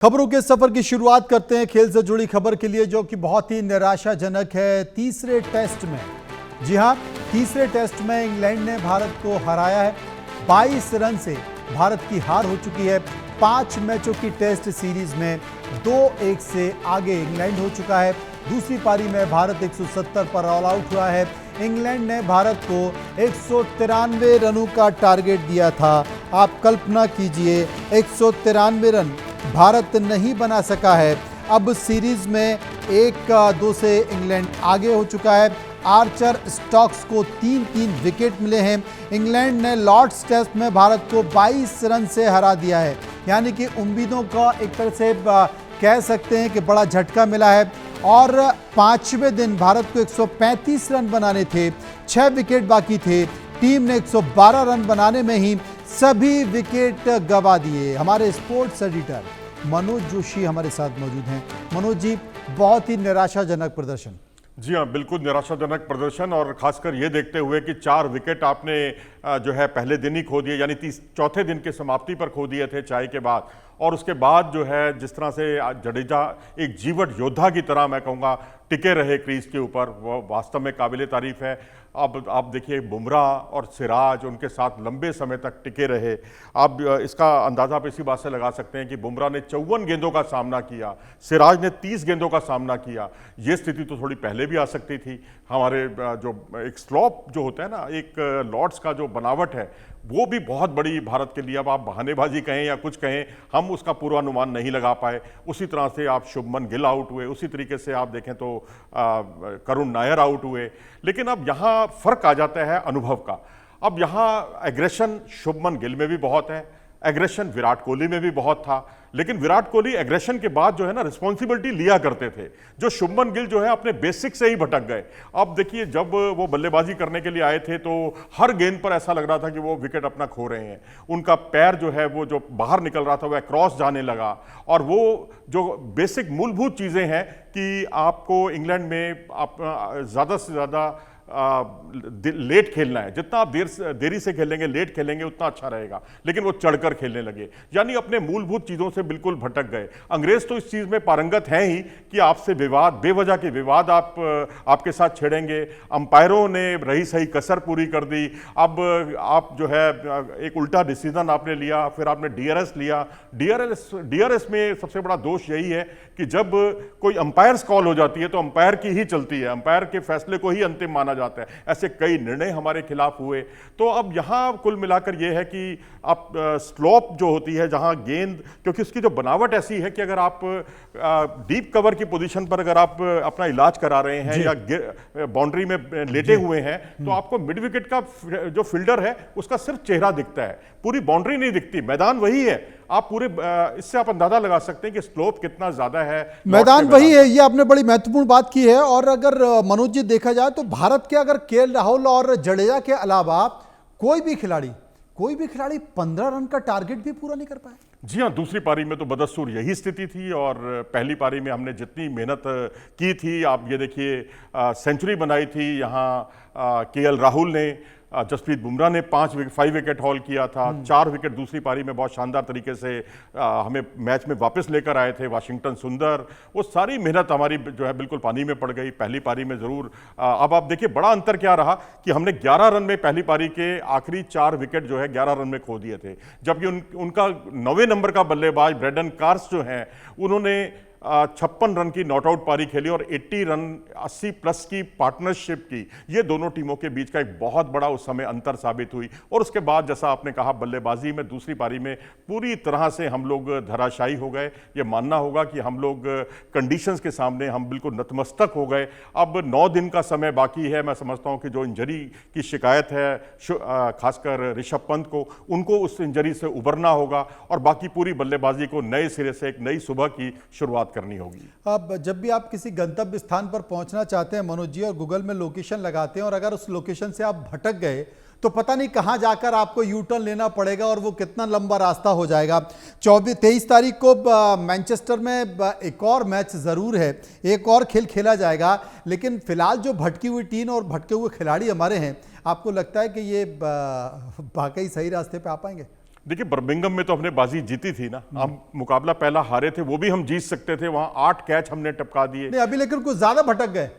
खबरों के सफर की शुरुआत करते हैं खेल से जुड़ी खबर के लिए, जो कि बहुत ही निराशाजनक है। तीसरे टेस्ट में, जी हां, तीसरे टेस्ट में इंग्लैंड ने भारत को हराया है। 22 रन से भारत की हार हो चुकी है। 5 मैचों की टेस्ट सीरीज में 2-1 से आगे इंग्लैंड हो चुका है। दूसरी पारी में भारत 170 पर ऑल आउट हुआ है। इंग्लैंड ने भारत को 193 रनों का टारगेट दिया था। आप कल्पना कीजिए, 193 रन भारत नहीं बना सका है। अब सीरीज में 1-2 से इंग्लैंड आगे हो चुका है। आर्चर स्टोक्स को 3-3 विकेट मिले हैं। इंग्लैंड ने लॉर्ड्स टेस्ट में भारत को 22 रन से हरा दिया है, यानी कि उम्मीदों का एक तरह से कह सकते हैं कि बड़ा झटका मिला है। और 5वें दिन भारत को 135 रन बनाने थे, 6 विकेट बाकी थे। टीम ने 112 रन बनाने में ही सभी विकेट गंवा दिए। हमारे स्पोर्ट्स एडिटर मनोज जोशी हमारे साथ मौजूद हैं। मनोज जी, बहुत ही निराशाजनक प्रदर्शन। जी हाँ, बिल्कुल निराशाजनक प्रदर्शन, और खासकर ये देखते हुए कि 4 विकेट आपने जो है पहले दिन ही खो दिए, यानी चौथे दिन की समाप्ति पर खो दिए थे चाय के बाद। और उसके बाद जो है जिस तरह से जडेजा एक जीवट योद्धा की तरह, मैं कहूँगा, टिके रहे क्रीज के ऊपर, वो वास्तव में काबिले तारीफ है। अब आप देखिए, बुमराह और सिराज उनके साथ लंबे समय तक टिके रहे। आप इसका अंदाज़ा आप इसी बात से लगा सकते हैं कि बुमराह ने 54 गेंदों का सामना किया, सिराज ने 30 गेंदों का सामना किया। ये स्थिति तो थोड़ी पहले भी आ सकती थी। हमारे जो एक स्लॉप जो होता है ना, एक लॉर्ड्स का जो बनावट है, वो भी बहुत बड़ी भारत के लिए, अब आप बहानेबाजी कहें या कुछ कहें, हम उसका पूर्वानुमान नहीं लगा पाए। उसी तरह से आप शुभमन गिल आउट हुए, उसी तरीके से आप देखें तो करुण नायर आउट हुए। लेकिन अब यहाँ फर्क आ जाता है अनुभव का। अब यहाँ एग्रेशन शुभमन गिल में भी बहुत है, एग्रेशन विराट कोहली में भी बहुत था। लेकिन विराट कोहली एग्रेशन के बाद जो है ना, रिस्पॉन्सिबिलिटी लिया करते थे, जो शुभमन गिल जो है अपने बेसिक से ही भटक गए। अब देखिए, जब वो बल्लेबाजी करने के लिए आए थे तो हर गेंद पर ऐसा लग रहा था कि वो विकेट अपना खो रहे हैं। उनका पैर जो है वो जो बाहर निकल रहा था वह क्रॉस जाने लगा। और वो जो बेसिक मूलभूत चीज़ें हैं कि आपको इंग्लैंड में आप ज़्यादा से ज़्यादा लेट खेलना है, जितना आप देरी से खेलेंगे, लेट खेलेंगे, उतना अच्छा रहेगा। लेकिन वो चढ़कर खेलने लगे, यानी अपने मूलभूत चीज़ों से बिल्कुल भटक गए। अंग्रेज तो इस चीज़ में पारंगत हैं ही कि आपसे विवाद, बेवजह के विवाद आपके साथ छेड़ेंगे। अंपायरों ने रही सही कसर पूरी कर दी। अब आप जो है एक उल्टा डिसीजन आपने लिया, फिर आपने डीआरएस लिया। डीआरएस में सबसे बड़ा दोष यही है कि जब कोई अंपायर्स कॉल हो जाती है तो अंपायर की ही चलती है, अंपायर के फैसले को ही अंतिम माना जाता है। ऐसे कई निर्णय हमारे खिलाफ हुए। तो अब यहां कुल मिलाकर यह है कि अब स्लोप जो होती है, जहां गेंद, क्योंकि उसकी जो बनावट ऐसी है कि अगर आप डीप कवर की पोजीशन पर अगर आप अपना इलाज करा रहे हैं या बाउंड्री में लेटे हुए हैं, तो आपको मिड विकेट का जो फील्डर है उसका सिर्फ चेहरा दिखता है, पूरी बाउंड्री नहीं दिखती। मैदान वही है, आप पूरे इससे आप अंदाजा लगा सकते हैं कि स्लोप कितना ज्यादा है। मैदान वही है, ये आपने बड़ी महत्वपूर्ण बात की है। और अगर मनोज जी देखा जाए तो भारत के अगर केएल राहुल और जडेजा के अलावा कोई भी खिलाड़ी 15 रन का टारगेट भी पूरा नहीं कर पाए। जी हाँ, दूसरी पारी में तो बदस्तूर यही स्थिति थी। और पहली पारी में हमने जितनी मेहनत की थी, आप ये देखिए, सेंचुरी बनाई थी यहाँ केएल राहुल ने, जसप्रीत बुमराह ने 5 विकेट हॉल किया था। 4 विकेट दूसरी पारी में बहुत शानदार तरीके से हमें मैच में वापस लेकर आए थे वाशिंगटन सुंदर। वो सारी मेहनत हमारी जो है बिल्कुल पानी में पड़ गई पहली पारी में। ज़रूर अब आप देखिए, बड़ा अंतर क्या रहा कि हमने 11 रन में पहली पारी के आखिरी 4 विकेट जो है 11 रन में खो दिए थे, जबकि उनका 9वें नंबर का बल्लेबाज ब्रेंडन कार्स जो हैं, उन्होंने 56 रन की नॉट आउट पारी खेली और 80 रन 80 प्लस की पार्टनरशिप की। ये दोनों टीमों के बीच का एक बहुत बड़ा उस समय अंतर साबित हुई। और उसके बाद जैसा आपने कहा, बल्लेबाजी में दूसरी पारी में पूरी तरह से हम लोग धराशायी हो गए। ये मानना होगा कि हम लोग कंडीशंस के सामने हम बिल्कुल नतमस्तक हो गए। अब 9 दिन का समय बाकी है। मैं समझता हूं कि जो इंजरी की शिकायत है, खासकर ऋषभ पंत को, उनको उस इंजरी से उबरना होगा और बाकी पूरी बल्लेबाजी को नए सिरे से एक नई सुबह की शुरुआत करनी होगी। अब जब भी आप किसी गंतव्य स्थान पर पहुंचना चाहते हैं मनोज जी, और गूगल में लोकेशन लगाते हैं, और अगर उस लोकेशन से आप भटक गए तो पता नहीं कहां जाकर आपको यू टर्न लेना पड़ेगा और वो कितना लंबा रास्ता हो जाएगा। 23 तारीख को मैनचेस्टर में एक और मैच जरूर है, एक और खेल खेला जाएगा। लेकिन फिलहाल जो भटकी हुई टीम और भटके हुए खिलाड़ी हमारे हैं, आपको लगता है कि ये वाकई सही रास्ते पे आ पाएंगे? देखिए बर्मिंघम में तो हमने बाजी जीती थी ना, हम मुकाबला पहला हारे थे, वो भी हम जीत सकते थे, वहां 8 कैच हमने टपका दिए। नहीं, अभी लेकिन कुछ ज्यादा भटक गए।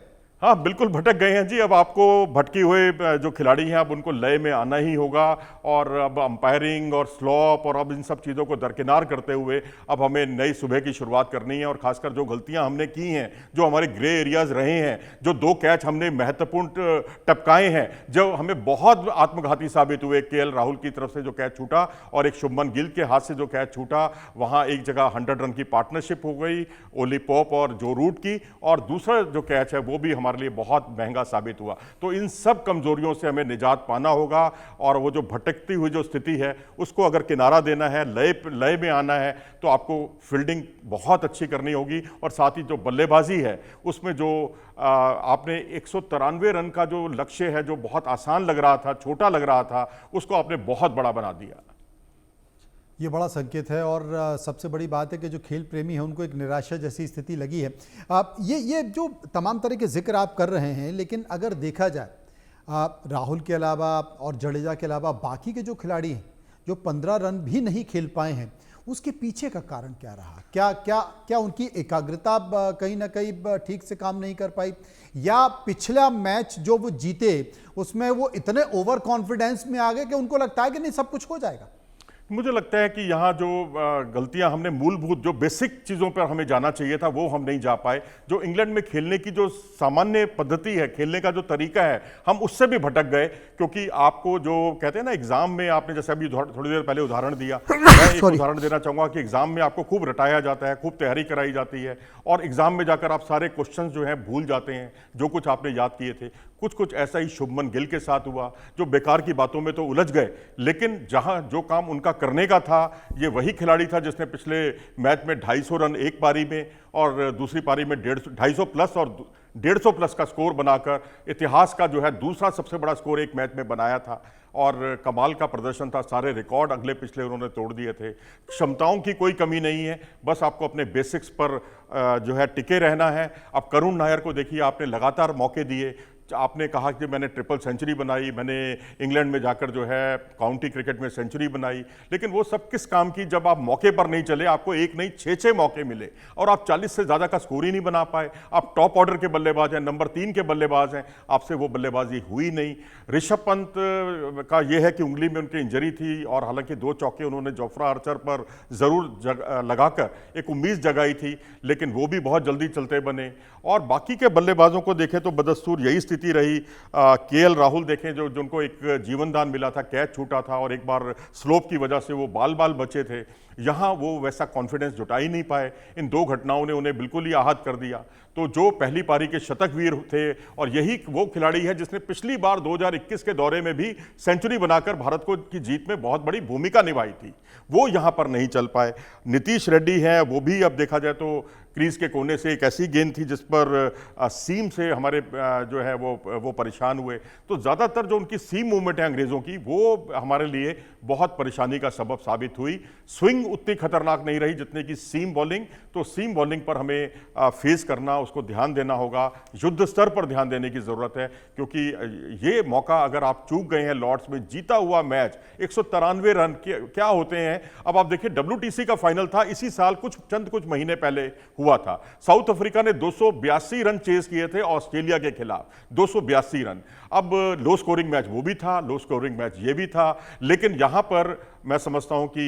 हाँ बिल्कुल भटक गए हैं जी। अब आपको भटके हुए जो खिलाड़ी हैं अब उनको लय में आना ही होगा, और अब अंपायरिंग और स्लॉप और अब इन सब चीज़ों को दरकिनार करते हुए अब हमें नई सुबह की शुरुआत करनी है। और खासकर जो गलतियां हमने की हैं, जो हमारे ग्रे एरियाज रहे हैं, जो 2 कैच हमने महत्वपूर्ण टपकाए हैं जो हमें बहुत आत्मघाती साबित हुए, केएल राहुल की तरफ से जो कैच छूटा और एक शुभमन गिल के हाथ से जो कैच छूटा, वहाँ एक जगह 100 रन की पार्टनरशिप हो गई ओली पॉप और जो रूट की, और दूसरा जो कैच है वो भी हमारे लिए बहुत महंगा साबित हुआ। तो इन सब कमजोरियों से हमें निजात पाना होगा, और वो जो भटकती हुई जो स्थिति है उसको अगर किनारा देना है, लय में आना है, तो आपको फील्डिंग बहुत अच्छी करनी होगी, और साथ ही जो बल्लेबाजी है उसमें जो आपने 193 रन का जो लक्ष्य है, जो बहुत आसान लग रहा था, छोटा लग रहा था, उसको आपने बहुत बड़ा बना दिया। ये बड़ा संकेत है, और सबसे बड़ी बात है कि जो खेल प्रेमी है उनको एक निराशा जैसी स्थिति लगी है। ये जो तमाम तरह के जिक्र आप कर रहे हैं, लेकिन अगर देखा जाए राहुल के अलावा और जडेजा के अलावा बाकी के जो खिलाड़ी हैं जो 15 रन भी नहीं खेल पाए हैं, उसके पीछे का कारण क्या रहा? क्या उनकी एकाग्रता कहीं ना कहीं ठीक से काम नहीं कर पाई, या पिछला मैच जो वो जीते उसमें वो इतने ओवर कॉन्फिडेंस में आ गए कि उनको लगता है कि नहीं सब कुछ हो जाएगा? मुझे लगता है कि यहाँ जो गलतियाँ हमने मूलभूत जो बेसिक चीज़ों पर हमें जाना चाहिए था वो हम नहीं जा पाए। जो इंग्लैंड में खेलने की जो सामान्य पद्धति है, खेलने का जो तरीका है, हम उससे भी भटक गए। क्योंकि आपको जो कहते हैं ना एग्जाम में, आपने जैसे अभी थोड़ी देर पहले उदाहरण दिया, मैं एक उदाहरण देना चाहूँगा कि एग्जाम में आपको खूब रटाया जाता है, खूब तैयारी कराई जाती है, और एग्जाम में जाकर आप सारे क्वेश्चन जो हैं भूल जाते हैं जो कुछ आपने याद किए थे। कुछ ऐसा ही शुभमन गिल के साथ हुआ, जो बेकार की बातों में तो उलझ गए, लेकिन जहां जो काम उनका करने का था, ये वही खिलाड़ी था जिसने पिछले मैच में 250 रन एक पारी में और दूसरी पारी में 250 प्लस और 150 प्लस का स्कोर बनाकर इतिहास का जो है दूसरा सबसे बड़ा स्कोर एक मैच में बनाया था। और कमाल का प्रदर्शन था, सारे रिकॉर्ड अगले पिछले उन्होंने तोड़ दिए थे। क्षमताओं की कोई कमी नहीं है, बस आपको अपने बेसिक्स पर जो है टिके रहना है। अब करुण नायर को देखिए, आपने लगातार मौके दिए, आपने कहा कि मैंने ट्रिपल सेंचुरी बनाई, मैंने इंग्लैंड में जाकर जो है काउंटी क्रिकेट में सेंचुरी बनाई, लेकिन वो सब किस काम की जब आप मौके पर नहीं चले। आपको एक नहीं 6 मौके मिले और आप 40 से ज़्यादा का स्कोर ही नहीं बना पाए। आप टॉप ऑर्डर के बल्लेबाज हैं, नंबर 3 के बल्लेबाज हैं, आपसे वो बल्लेबाजी हुई नहीं। ऋषभ पंत का ये है कि उंगली में उनकी इंजरी थी, और हालांकि 2 चौके उन्होंने जोफ्रा आर्चर पर ज़रूर लगाकर एक उम्मीद जगाई थी, लेकिन वो भी बहुत जल्दी चलते बने। और बाकी के बल्लेबाजों को देखें तो बदस्तूर यही स्थिति रही। केएल राहुल देखें, जो जिनको एक जीवन दान मिला था, कैच छूटा था और एक बार स्लोप की वजह से वो बाल बचे थे, यहाँ वो वैसा कॉन्फिडेंस जुटा ही नहीं पाए। इन 2 घटनाओं ने उन्हें बिल्कुल ही आहत कर दिया। तो जो पहली पारी के शतक वीर थे, और यही वो खिलाड़ी है जिसने पिछली बार 2021 के दौरे में भी सेंचुरी बनाकर भारत को की जीत में बहुत बड़ी भूमिका निभाई थी, वो यहाँ पर नहीं चल पाए। नीतीश रेड्डी हैं, वो भी अब देखा जाए तो क्रीज के कोने से एक ऐसी गेंद थी जिस पर सीम से हमारे जो है वो परेशान हुए। तो ज़्यादातर जो उनकी सीम मूवमेंट है अंग्रेज़ों की, वो हमारे लिए बहुत परेशानी का सबब साबित हुई। स्विंग उतनी खतरनाक नहीं रही जितने की सीम बॉलिंग। तो सीम बॉलिंग पर हमें फेस करना, उसको ध्यान देना होगा, युद्ध स्तर पर ध्यान देने की ज़रूरत है। क्योंकि ये मौका अगर आप चूक गए हैं, लॉर्ड्स में जीता हुआ मैच, 193 रन क्या होते हैं। अब आप देखिए, WTC का फाइनल था इसी साल, चंद महीने पहले हुआ था। साउथ अफ्रीका ने 282 रन चेज किए थे ऑस्ट्रेलिया के खिलाफ, 282 रन। अब लो स्कोरिंग मैच वो भी था, लो स्कोरिंग मैच ये भी था, लेकिन यहां पर मैं समझता हूं कि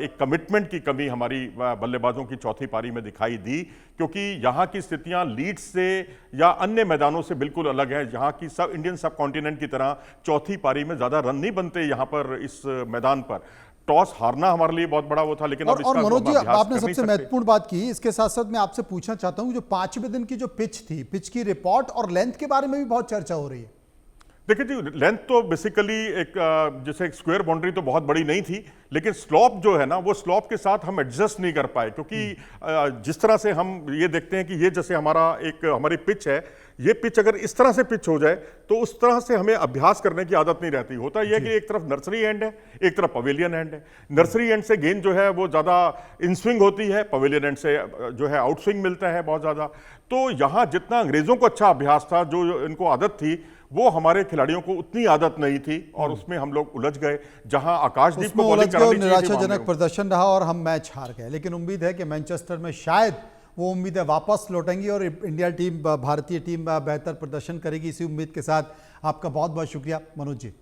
एक कमिटमेंट की कमी हमारी बल्लेबाजों की चौथी पारी में दिखाई दी। क्योंकि यहां की स्थितियां लीड्स से या अन्य मैदानों से बिल्कुल अलग है। यहां की इंडियन सब कॉन्टिनेंट की तरह चौथी पारी में ज्यादा रन नहीं बनते यहां पर, इस मैदान पर। टॉस हारना हमारे लिए बहुत बड़ा वो था, लेकिन और मनोज जी, आपने सबसे महत्वपूर्ण बात की। इसके साथ साथ मैं आपसे पूछना चाहता हूं, जो 5वें दिन की जो पिच थी, पिच की रिपोर्ट और लेंथ के बारे में भी बहुत चर्चा हो रही है। देखिए जी, लेंथ तो बेसिकली एक जैसे एक स्क्वायर बाउंड्री तो बहुत बड़ी नहीं थी, लेकिन स्लॉप जो है ना, वो स्लॉप के साथ हम एडजस्ट नहीं कर पाए। क्योंकि जिस तरह से हम ये देखते हैं कि ये जैसे हमारी पिच है, ये पिच अगर इस तरह से पिच हो जाए तो उस तरह से हमें अभ्यास करने की आदत नहीं रहती। होता यह कि एक तरफ नर्सरी एंड है, एक तरफ पवेलियन एंड है। नर्सरी एंड से गेंद जो है वो ज़्यादा इन स्विंग होती है, पवेलियन एंड से जो है आउट स्विंग मिलता है बहुत ज़्यादा। तो यहाँ जितना अंग्रेज़ों को अच्छा अभ्यास था, जो इनको आदत थी, वो हमारे खिलाड़ियों को उतनी आदत नहीं थी और उसमें हम लोग उलझ गए। जहां आकाशदीप उसमें को उलझ बॉलिंग गए और करानी चाहिए थी, निराशाजनक मामले में। प्रदर्शन रहा और हम मैच हार गए। लेकिन उम्मीद है कि मैनचेस्टर में शायद वो उम्मीदें वापस लौटेंगी और इंडिया टीम, भारतीय टीम बेहतर प्रदर्शन करेगी। इसी उम्मीद के साथ आपका बहुत बहुत शुक्रिया मनोज जी।